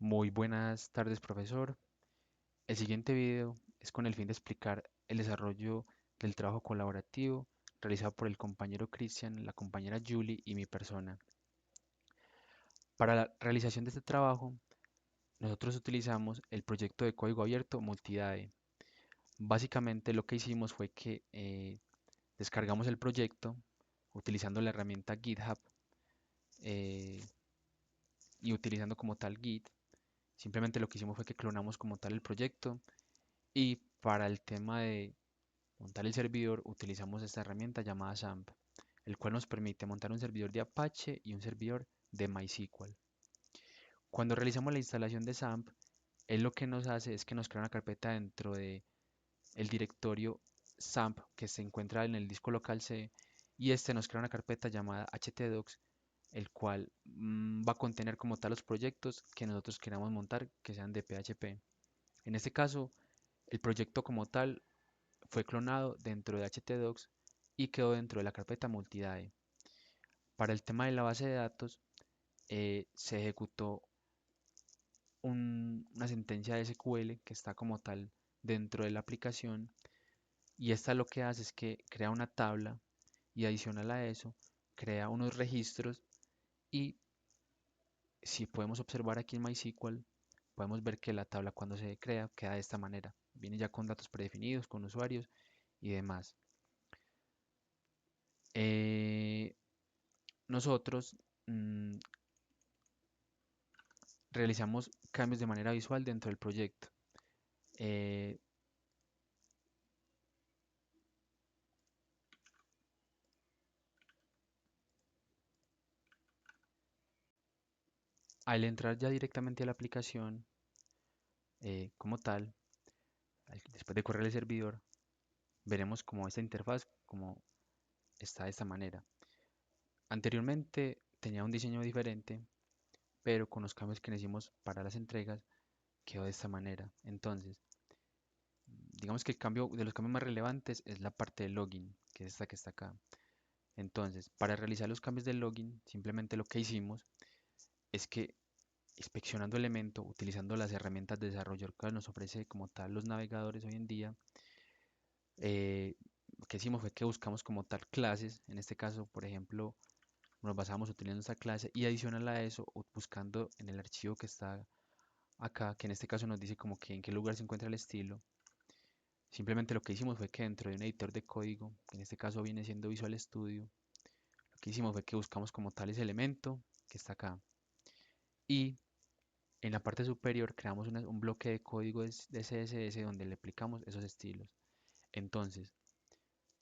Muy buenas tardes, profesor. El siguiente video es con el fin de explicar el desarrollo del trabajo colaborativo realizado por el compañero Cristian, la compañera Julie y mi persona. Para la realización de este trabajo, nosotros utilizamos el proyecto de código abierto Multidae. Básicamente lo que hicimos fue que descargamos el proyecto utilizando la herramienta GitHub eh, y utilizando como tal Git. Simplemente lo que hicimos fue que clonamos como tal el proyecto y para el tema de montar el servidor utilizamos esta herramienta llamada SAMP, el cual nos permite montar un servidor de Apache y un servidor de MySQL. Cuando realizamos la instalación de SAMP, él lo que nos hace es que nos crea una carpeta dentro de el directorio SAMP que se encuentra en el disco local C y este nos crea una carpeta llamada htdocs, el cual va a contener como tal los proyectos que nosotros queramos montar que sean de PHP. En este caso, el proyecto como tal fue clonado dentro de htdocs y quedó dentro de la carpeta multidae. Para el tema de la base de datos, se ejecutó una sentencia de SQL que está como tal dentro de la aplicación y esta lo que hace es que crea una tabla y adicional a eso crea unos registros y si podemos observar aquí en MySQL podemos ver que la tabla cuando se crea queda de esta manera. Viene ya con datos predefinidos, con usuarios y demás. Eh, Nosotros realizamos cambios de manera visual dentro del proyecto. Eh, Al entrar ya directamente a la aplicación como tal, después de correr el servidor, veremos como esta interfaz como está de esta manera. Anteriormente tenía un diseño diferente, pero con los cambios que hicimos para las entregas quedó de esta manera. Entonces, digamos que el cambio de los cambios más relevantes es la parte de login, que es esta que está acá. Entonces, para realizar los cambios del login, simplemente lo que hicimos es que inspeccionando elemento, utilizando las herramientas de desarrollo que nos ofrece como tal los navegadores hoy en día, lo que hicimos fue que buscamos como tal clases, en este caso, por ejemplo, nos basamos utilizando esta clase y adicional a eso, buscando en el archivo que está acá, que en este caso nos dice como que en qué lugar se encuentra el estilo. Simplemente lo que hicimos fue que dentro de un editor de código, que en este caso viene siendo Visual Studio, lo que hicimos fue que buscamos como tal ese elemento que está acá. Y en la parte superior creamos un bloque de código de CSS donde le aplicamos esos estilos. Entonces,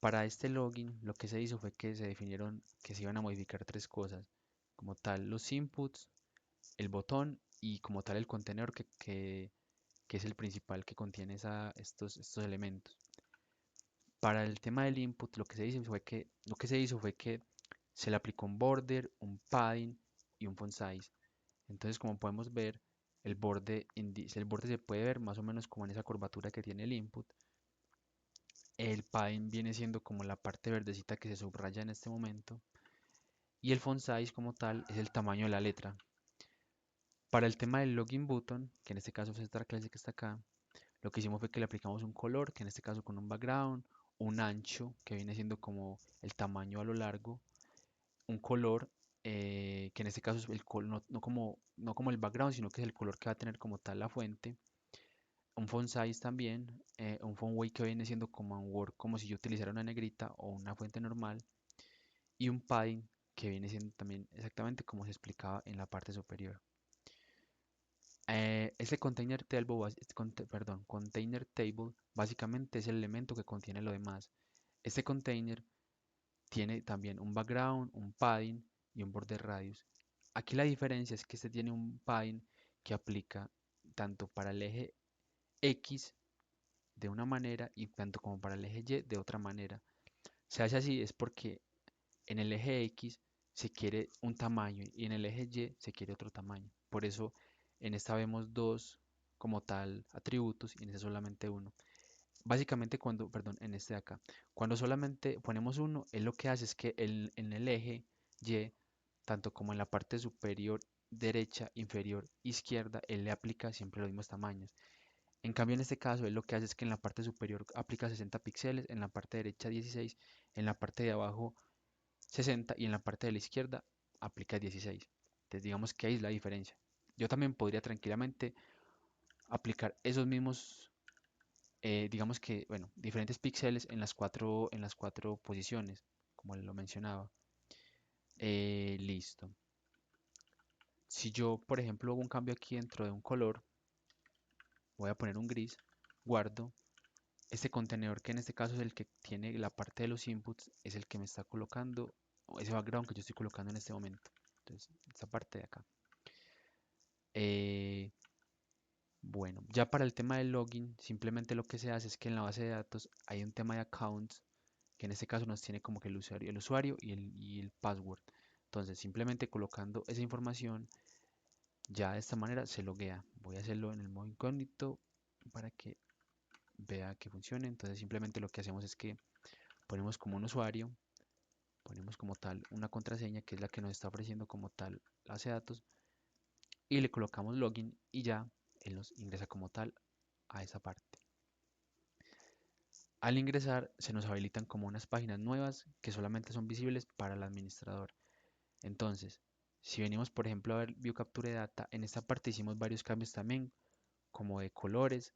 para este login lo que se hizo fue que se definieron que se iban a modificar tres cosas, como tal los inputs, el botón y como tal el contenedor que es el principal que contiene estos elementos. Para el tema del input lo que se hizo fue que se le aplicó un border, un padding y un font size. Entonces, como podemos ver, el borde se puede ver más o menos como en esa curvatura que tiene el input. El padding viene siendo como la parte verdecita que se subraya en este momento. Y el font size como tal es el tamaño de la letra. Para el tema del login button, que en este caso es esta clase que está acá, lo que hicimos fue que le aplicamos un color, que en este caso con un background, un ancho, que viene siendo como el tamaño a lo largo, un color, que en este caso es el color, no como el background, sino que es el color que va a tener como tal la fuente. Un font size también, un font weight que viene siendo como un Word, como si yo utilizara una negrita o una fuente normal, y un padding que viene siendo también exactamente como se explicaba en la parte superior. Ese container table básicamente es el elemento que contiene lo demás. Este container tiene también un background, un padding y un border radius. Aquí la diferencia es que este tiene un padding que aplica tanto para el eje X de una manera y tanto como para el eje Y de otra manera. Se hace así es porque en el eje X se quiere un tamaño y en el eje Y se quiere otro tamaño. Por eso en esta vemos dos como tal atributos y en este solamente uno. Básicamente perdón, en este de acá, cuando solamente ponemos uno, él lo que hace es que en el eje Y, tanto como en la parte superior derecha, inferior, izquierda, él le aplica siempre los mismos tamaños. En cambio, en este caso, él lo que hace es que en la parte superior aplica 60 píxeles, en la parte derecha 16, en la parte de abajo 60 y en la parte de la izquierda aplica 16. Entonces, digamos que ahí es la diferencia. Yo también podría tranquilamente aplicar esos mismos, digamos que, bueno, diferentes píxeles en las cuatro posiciones, como lo mencionaba. Listo. Si yo, por ejemplo, hago un cambio aquí dentro de un color, voy a poner un gris, guardo. Este contenedor, que en este caso es el que tiene la parte de los inputs, es el que me está colocando, o ese background que yo estoy colocando en este momento. Entonces, esta parte de acá. Eh, bueno, ya para el tema del login, simplemente lo que se hace es que en la base de datos hay un tema de accounts, que en este caso nos tiene como que el usuario y el password. Entonces, simplemente colocando esa información, ya de esta manera se loguea. Voy a hacerlo en el modo incógnito para que vea que funcione. Entonces, simplemente lo que hacemos es que ponemos como un usuario, ponemos como tal una contraseña que es la que nos está ofreciendo como tal la base de datos y le colocamos login y ya él nos ingresa como tal a esa parte. Al ingresar se nos habilitan como unas páginas nuevas que solamente son visibles para el administrador. Entonces, si venimos por ejemplo a ver View Capture Data, en esta parte hicimos varios cambios también, como de colores,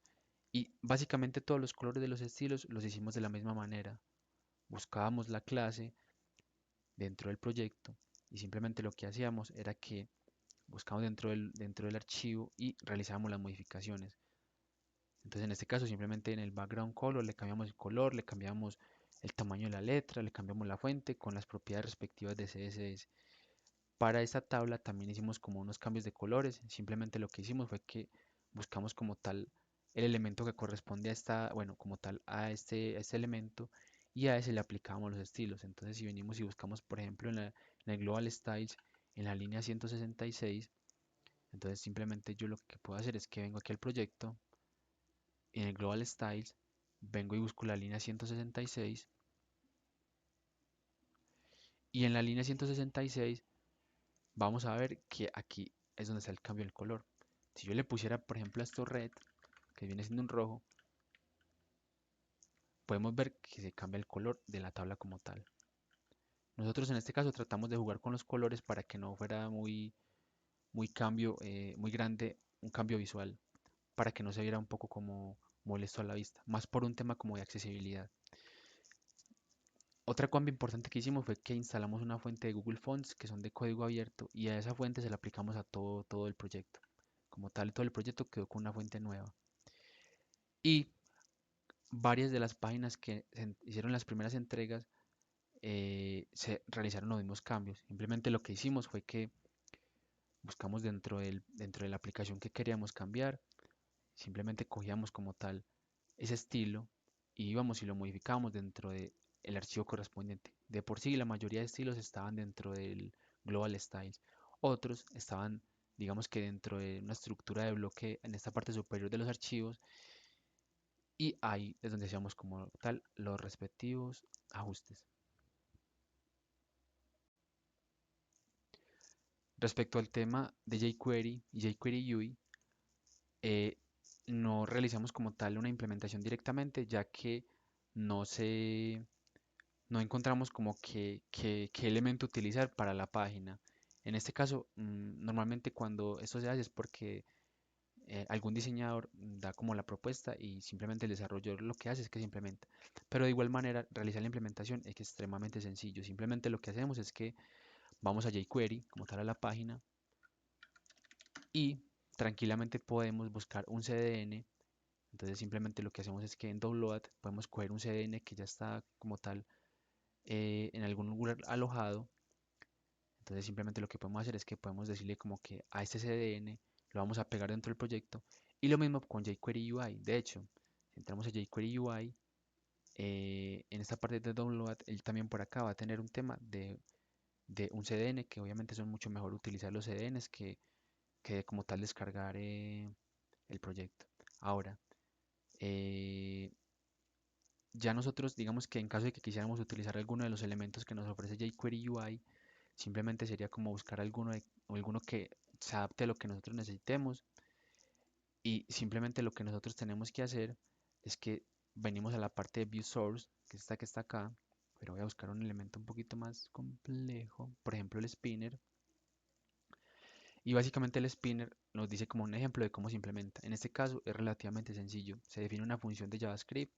y básicamente todos los colores de los estilos los hicimos de la misma manera. Buscábamos la clase dentro del proyecto y simplemente lo que hacíamos era que buscamos dentro del archivo y realizábamos las modificaciones. Entonces en este caso simplemente en el background color le cambiamos el color, le cambiamos el tamaño de la letra, le cambiamos la fuente con las propiedades respectivas de CSS. Para esta tabla también hicimos como unos cambios de colores. Simplemente lo que hicimos fue que buscamos como tal el elemento que corresponde a esta, bueno, como tal a este elemento y a ese le aplicamos los estilos. Entonces si venimos y buscamos, por ejemplo, en el Global Styles, en la línea 166, entonces simplemente yo lo que puedo hacer es que vengo aquí al proyecto, en el Global Styles, vengo y busco la línea 166 y en la línea 166 vamos a ver que aquí es donde está el cambio del color. Si yo le pusiera, por ejemplo, a esto red, que viene siendo un rojo, podemos ver que se cambia el color de la tabla como tal. Nosotros en este caso tratamos de jugar con los colores para que no fuera muy grande un cambio visual, para que no se viera un poco como molesto a la vista, más por un tema como de accesibilidad. Otra cambio importante que hicimos fue que instalamos una fuente de Google Fonts que son de código abierto y a esa fuente se la aplicamos a todo el proyecto. Como tal, todo el proyecto quedó con una fuente nueva. Y varias de las páginas que se hicieron las primeras entregas se realizaron los mismos cambios. Simplemente lo que hicimos fue que buscamos dentro de la aplicación que queríamos cambiar, simplemente cogíamos como tal ese estilo y íbamos y lo modificábamos dentro del archivo correspondiente. De por sí, la mayoría de estilos estaban dentro del Global Styles. Otros estaban, digamos que dentro de una estructura de bloque en esta parte superior de los archivos y ahí es donde hacíamos como tal los respectivos ajustes. Respecto al tema de jQuery y jQuery UI, eh, no realizamos como tal una implementación directamente, ya que no se, no encontramos como qué elemento utilizar para la página. En este caso, normalmente cuando esto se hace es porque algún diseñador da como la propuesta y simplemente el desarrollador lo que hace es que se implementa. Pero de igual manera, realizar la implementación es extremadamente sencillo. Simplemente lo que hacemos es que vamos a jQuery, como tal a la página, y tranquilamente podemos buscar un CDN. Entonces simplemente lo que hacemos es que en download podemos coger un CDN que ya está como tal en algún lugar alojado. Entonces simplemente lo que podemos hacer es que podemos decirle como que a este CDN lo vamos a pegar dentro del proyecto. Y lo mismo con jQuery UI. De hecho, si entramos a jQuery UI, en esta parte de download, él también por acá va a tener un tema de un CDN, que obviamente son mucho mejor utilizar los CDNs que como tal descargar el proyecto. Ahora, eh, ya nosotros, digamos que en caso de que quisiéramos utilizar alguno de los elementos que nos ofrece jQuery UI, simplemente sería como buscar o alguno que se adapte a lo que nosotros necesitemos y simplemente lo que nosotros tenemos que hacer es que venimos a la parte de View Source, que es esta que está acá, pero voy a buscar un elemento un poquito más complejo, por ejemplo el spinner, y básicamente el spinner nos dice como un ejemplo de cómo se implementa. En este caso es relativamente sencillo, se define una función de JavaScript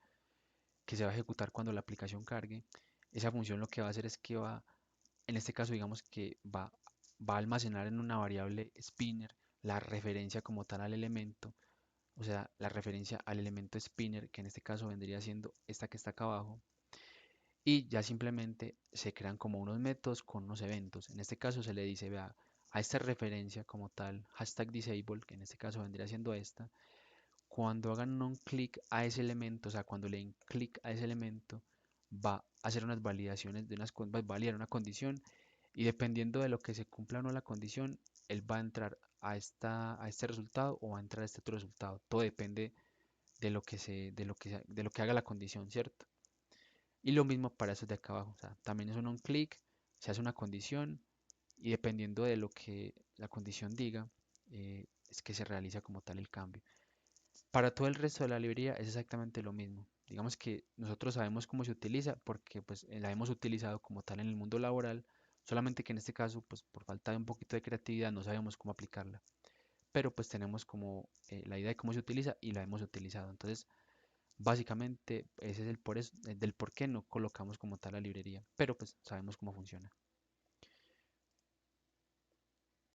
que se va a ejecutar cuando la aplicación cargue. Esa función lo que va a hacer es que va, en este caso digamos que va a almacenar en una variable spinner la referencia como tal al elemento, o sea, la referencia al elemento spinner, que en este caso vendría siendo esta que está acá abajo, y ya simplemente se crean como unos métodos con unos eventos. En este caso se le dice, vea, a esta referencia como tal, hashtag disable, que en este caso vendría siendo esta, cuando hagan un clic a ese elemento, o sea, cuando le den clic a ese elemento, va a hacer unas validaciones de va a validar una condición y dependiendo de lo que se cumpla o no la condición, él va a entrar a este resultado o va a entrar a este otro resultado. Todo depende de lo que haga la condición, ¿cierto? Y lo mismo para esos de acá abajo, o sea, también es un clic, se hace una condición y dependiendo de lo que la condición diga, es que se realiza como tal el cambio. Para todo el resto de la librería es exactamente lo mismo. Digamos que nosotros sabemos cómo se utiliza porque pues la hemos utilizado como tal en el mundo laboral, solamente que en este caso pues por falta de un poquito de creatividad no sabemos cómo aplicarla. Pero pues tenemos como la idea de cómo se utiliza y la hemos utilizado. Entonces, básicamente ese es el del por qué no colocamos como tal la librería, pero pues sabemos cómo funciona.